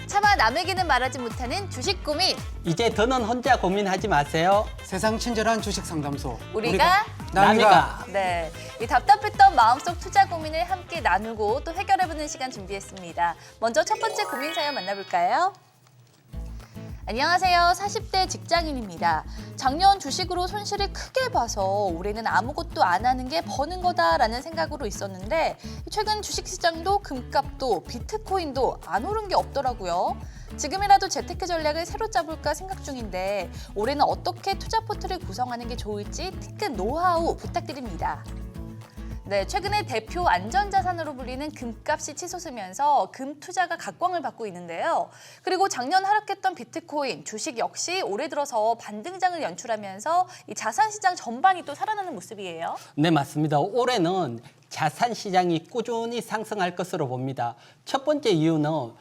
차마 남에게는 말하지 못하는 주식 고민. 이제 더는 혼자 고민하지 마세요. 세상 친절한 주식 상담소. 우리가 남이가. 네, 이 답답했던 마음속 투자 고민을 함께 나누고 또 해결해보는 시간 준비했습니다. 먼저 첫 번째 고민 사연 만나볼까요? 안녕하세요. 40대 직장인입니다. 작년 주식으로 손실을 크게 봐서 올해는 아무것도 안 하는 게 버는 거다라는 생각으로 있었는데 최근 주식시장도 금값도 비트코인도 안 오른 게 없더라고요. 지금이라도 재테크 전략을 새로 짜볼까 생각 중인데 올해는 어떻게 투자 포트를 구성하는 게 좋을지 티끝 노하우 부탁드립니다. 네, 최근에 대표 안전자산으로 불리는 금값이 치솟으면서 금 투자가 각광을 받고 있는데요. 그리고 작년 하락했던 비트코인, 주식 역시 올해 들어서 반등장을 연출하면서 이 자산시장 전반이 또 살아나는 모습이에요. 네, 맞습니다. 올해는 자산 시장이 꾸준히 상승할 것으로 봅니다. 첫 번째 이유는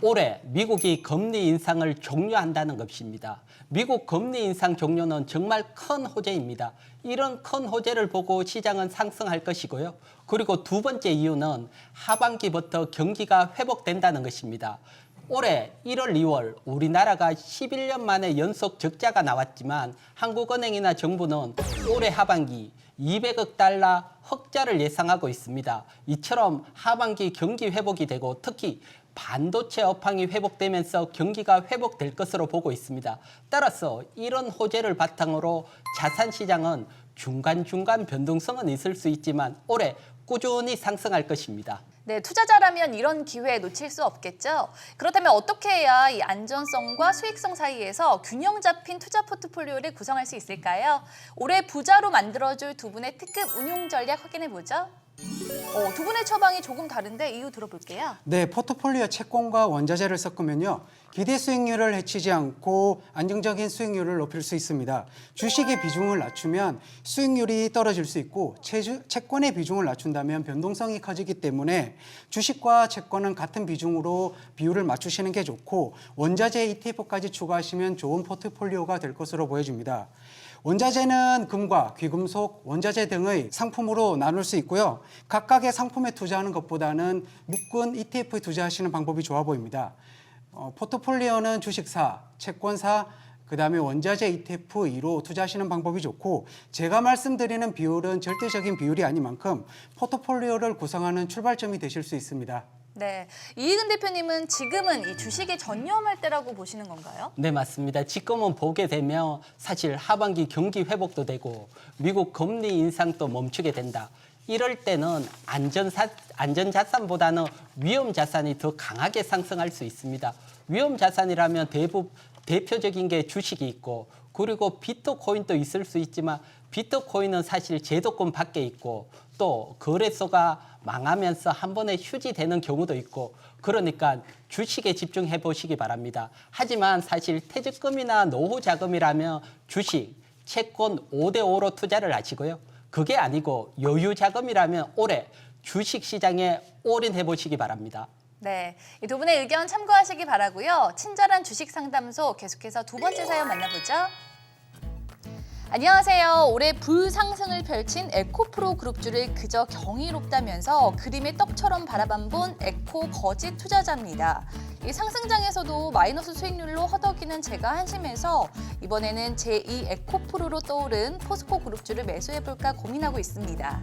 올해 미국이 금리 인상을 종료한다는 것입니다. 미국 금리 인상 종료는 정말 큰 호재입니다. 이런 큰 호재를 보고 시장은 상승할 것이고요. 그리고 두 번째 이유는 하반기부터 경기가 회복된다는 것입니다. 올해 1월, 2월 우리나라가 11년 만에 연속 적자가 나왔지만 한국은행이나 정부는 올해 하반기 200억 달러 흑자를 예상하고 있습니다. 이처럼 하반기 경기 회복이 되고 특히 반도체 업황이 회복되면서 경기가 회복될 것으로 보고 있습니다. 따라서 이런 호재를 바탕으로 자산시장은 중간중간 변동성은 있을 수 있지만 올해 꾸준히 상승할 것입니다. 네, 투자자라면 이런 기회 놓칠 수 없겠죠. 그렇다면 어떻게 해야 이 안전성과 수익성 사이에서 균형 잡힌 투자 포트폴리오를 구성할 수 있을까요? 올해 부자로 만들어줄 두 분의 특급 운용 전략 확인해보죠. 두 분의 처방이 조금 다른데 이유 들어볼게요. 네, 포트폴리오 채권과 원자재를 섞으면요. 기대 수익률을 해치지 않고 안정적인 수익률을 높일 수 있습니다. 주식의 비중을 낮추면 수익률이 떨어질 수 있고 채권의 비중을 낮춘다면 변동성이 커지기 때문에 주식과 채권은 같은 비중으로 비율을 맞추시는 게 좋고 원자재 ETF까지 추가하시면 좋은 포트폴리오가 될 것으로 보여집니다. 원자재는 금과 귀금속, 원자재 등의 상품으로 나눌 수 있고요. 각각의 상품에 투자하는 것보다는 묶은 ETF에 투자하시는 방법이 좋아 보입니다. 포트폴리오는 주식사, 채권사, 그다음에 원자재 ETF 2로 투자하시는 방법이 좋고 제가 말씀드리는 비율은 절대적인 비율이 아닌 만큼 포트폴리오를 구성하는 출발점이 되실 수 있습니다. 네, 이익은 대표님은 지금은 이 주식에 전념할 때라고 보시는 건가요? 네, 맞습니다. 지금은 보게 되면 사실 하반기 경기 회복도 되고 미국 금리 인상도 멈추게 된다. 이럴 때는 안전자산보다는 위험자산이 더 강하게 상승할 수 있습니다. 위험자산이라면 대표적인 게 주식이 있고 그리고 비트코인도 있을 수 있지만 비트코인은 사실 제도권 밖에 있고 또 거래소가 망하면서 한 번에 휴지되는 경우도 있고 그러니까 주식에 집중해 보시기 바랍니다. 하지만 사실 퇴직금이나 노후자금이라면 주식, 채권 5대5로 투자를 하시고요. 그게 아니고 여유자금이라면 올해 주식시장에 올인해 보시기 바랍니다. 네, 이 두 분의 의견 참고하시기 바라고요. 친절한 주식 상담소 계속해서 두 번째 사연 만나보죠. 안녕하세요. 올해 불상승을 펼친 에코프로 그룹주를 그저 경이롭다면서 그림의 떡처럼 바라본 에코 거짓 투자자입니다. 이 상승장에서도 마이너스 수익률로 허덕이는 제가 한심해서 이번에는 제2 에코프로로 떠오른 포스코 그룹주를 매수해볼까 고민하고 있습니다.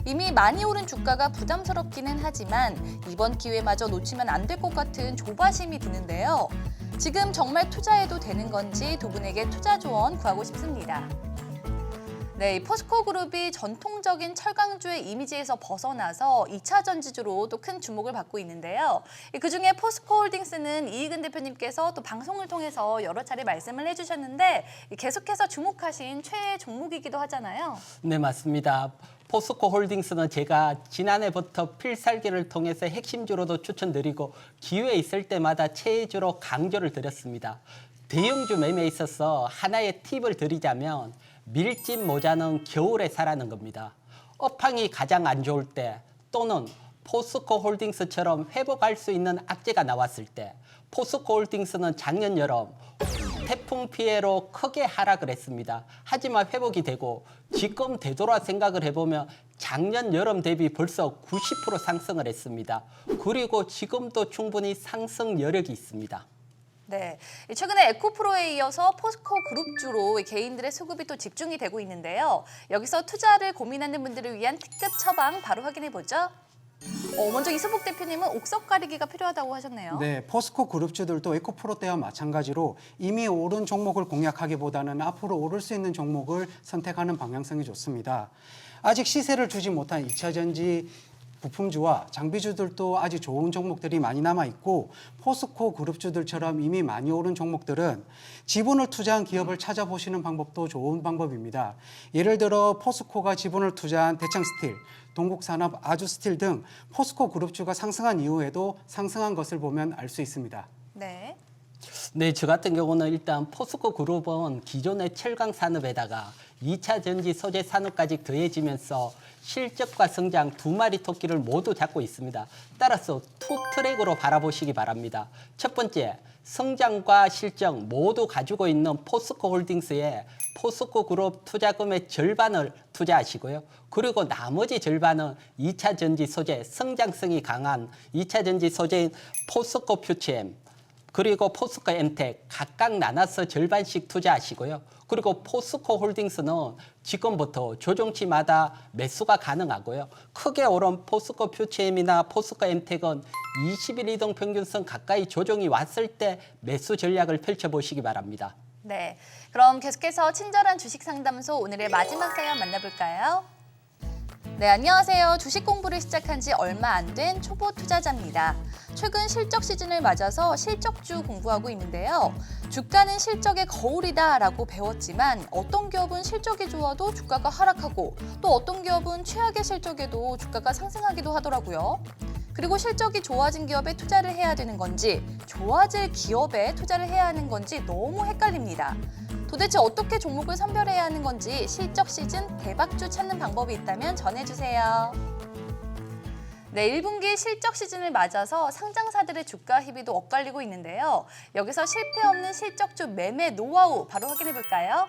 이미 많이 오른 주가가 부담스럽기는 하지만 이번 기회마저 놓치면 안 될 것 같은 조바심이 드는데요. 지금 정말 투자해도 되는 건지 두 분에게 투자 조언 구하고 싶습니다. 네, 이 포스코 그룹이 전통적인 철강주의 이미지에서 벗어나서 2차 전지주로 또 큰 주목을 받고 있는데요. 그중에 포스코 홀딩스는 이익은 대표님께서 또 방송을 통해서 여러 차례 말씀을 해주셨는데 계속해서 주목하신 최애 종목이기도 하잖아요. 네, 맞습니다. 포스코 홀딩스는 제가 지난해부터 필살기를 통해서 핵심주로도 추천드리고 기회 있을 때마다 최애주로 강조를 드렸습니다. 대형주 매매에 있어서 하나의 팁을 드리자면 밀짚 모자는 겨울에 사라는 겁니다. 업황이 가장 안 좋을 때 또는 포스코 홀딩스처럼 회복할 수 있는 악재가 나왔을 때 포스코 홀딩스는 작년 여름 태풍 피해로 크게 하락을 했습니다. 하지만 회복이 되고 지금 되돌아 생각을 해보면 작년 여름 대비 벌써 90% 상승을 했습니다. 그리고 지금도 충분히 상승 여력이 있습니다. 네, 최근에 에코프로에 이어서 포스코 그룹주로 개인들의 수급이 또 집중이 되고 있는데요. 여기서 투자를 고민하는 분들을 위한 특급 처방 바로 확인해 보죠. 먼저 이수복 대표님은 옥석 가리기가 필요하다고 하셨네요. 네, 포스코 그룹주들도 에코프로 때와 마찬가지로 이미 오른 종목을 공략하기보다는 앞으로 오를 수 있는 종목을 선택하는 방향성이 좋습니다. 아직 시세를 주지 못한 2차전지 부품주와 장비주들도 아직 좋은 종목들이 많이 남아있고 포스코 그룹주들처럼 이미 많이 오른 종목들은 지분을 투자한 기업을 찾아보시는 방법도 좋은 방법입니다. 예를 들어 포스코가 지분을 투자한 대창스틸, 동국산업, 아주스틸 등 포스코 그룹주가 상승한 이후에도 상승한 것을 보면 알 수 있습니다. 네. 네, 저 같은 경우는 일단 포스코 그룹은 기존의 철강 산업에다가 2차 전지 소재 산업까지 더해지면서 실적과 성장 두 마리 토끼를 모두 잡고 있습니다. 따라서 투 트랙으로 바라보시기 바랍니다. 첫 번째, 성장과 실적 모두 가지고 있는 포스코 홀딩스에 포스코 그룹 투자금의 절반을 투자하시고요. 그리고 나머지 절반은 2차 전지 소재, 성장성이 강한 2차 전지 소재인 포스코 퓨처엠, 그리고 포스코 엠텍 각각 나눠서 절반씩 투자하시고요. 그리고 포스코 홀딩스는 지금부터 조정치마다 매수가 가능하고요. 크게 오른 포스코 퓨처엠이나 포스코 엠텍은 20일 이동 평균선 가까이 조정이 왔을 때 매수 전략을 펼쳐보시기 바랍니다. 네, 그럼 계속해서 친절한 주식 상담소 오늘의 마지막 사연 만나볼까요? 네, 안녕하세요. 주식 공부를 시작한 지 얼마 안 된 초보 투자자입니다. 최근 실적 시즌을 맞아서 실적주 공부하고 있는데요. 주가는 실적의 거울이다라고 배웠지만 어떤 기업은 실적이 좋아도 주가가 하락하고 또 어떤 기업은 최악의 실적에도 주가가 상승하기도 하더라고요. 그리고 실적이 좋아진 기업에 투자를 해야 되는 건지 좋아질 기업에 투자를 해야 하는 건지 너무 헷갈립니다. 도대체 어떻게 종목을 선별해야 하는 건지 실적 시즌 대박주 찾는 방법이 있다면 전해주세요. 네, 1분기 실적 시즌을 맞아서 상장사들의 주가 희비도 엇갈리고 있는데요. 여기서 실패 없는 실적주 매매 노하우 바로 확인해 볼까요?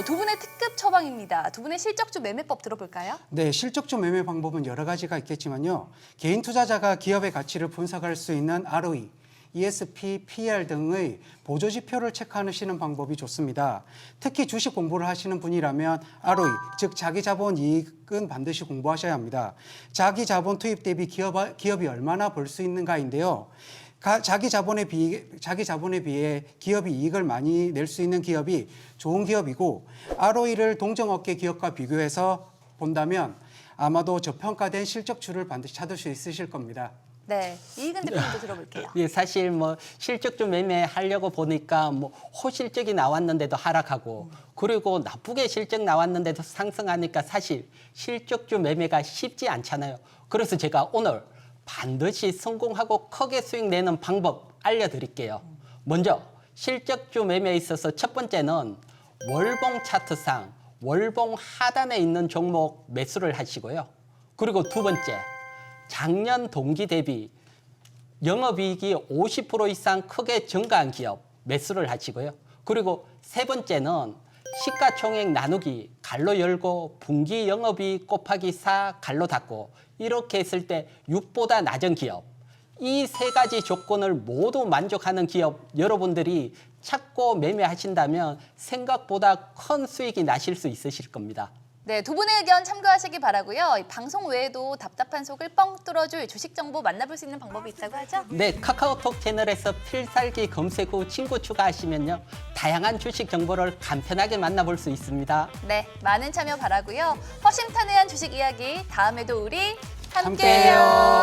두 분의 특급 처방입니다. 두 분의 실적주 매매법 들어볼까요? 네, 실적주 매매 방법은 여러 가지가 있겠지만요. 개인 투자자가 기업의 가치를 분석할 수 있는 ROE, ESP, PER 등의 보조지표를 체크하시는 방법이 좋습니다. 특히 주식 공부를 하시는 분이라면 ROE, 즉 자기 자본 이익은 반드시 공부하셔야 합니다. 자기 자본 투입 대비 기업이 얼마나 벌 수 있는가인데요. 자기 자본에 비해 기업이 이익을 많이 낼 수 있는 기업이 좋은 기업이고 ROE를 동종업계 기업과 비교해서 본다면 아마도 저평가된 실적주를 반드시 찾을 수 있으실 겁니다. 네, 이익은 대표님도 들어볼게요. 예, 사실 실적주 매매하려고 보니까 호실적이 나왔는데도 하락하고 그리고 나쁘게 실적 나왔는데도 상승하니까 사실 실적주 매매가 쉽지 않잖아요. 그래서 제가 오늘 반드시 성공하고 크게 수익 내는 방법 알려드릴게요. 먼저 실적주 매매에 있어서 첫 번째는 월봉 차트상 월봉 하단에 있는 종목 매수를 하시고요. 그리고 두 번째, 작년 동기 대비 영업이익이 50% 이상 크게 증가한 기업 매수를 하시고요. 그리고 세 번째는 시가총액 나누기 갈로 열고 분기 영업이익 곱하기 4 갈로 닫고 이렇게 했을 때 6보다 낮은 기업, 이 세 가지 조건을 모두 만족하는 기업 여러분들이 찾고 매매하신다면 생각보다 큰 수익이 나실 수 있으실 겁니다. 네, 두 분의 의견 참고하시기 바라고요. 이 방송 외에도 답답한 속을 뻥 뚫어줄 주식 정보 만나볼 수 있는 방법이 있다고 하죠? 네, 카카오톡 채널에서 필살기 검색 후 친구 추가하시면요. 다양한 주식 정보를 간편하게 만나볼 수 있습니다. 네, 많은 참여 바라고요. 허심탄회한 주식 이야기 다음에도 우리 함께해요. 함께해요.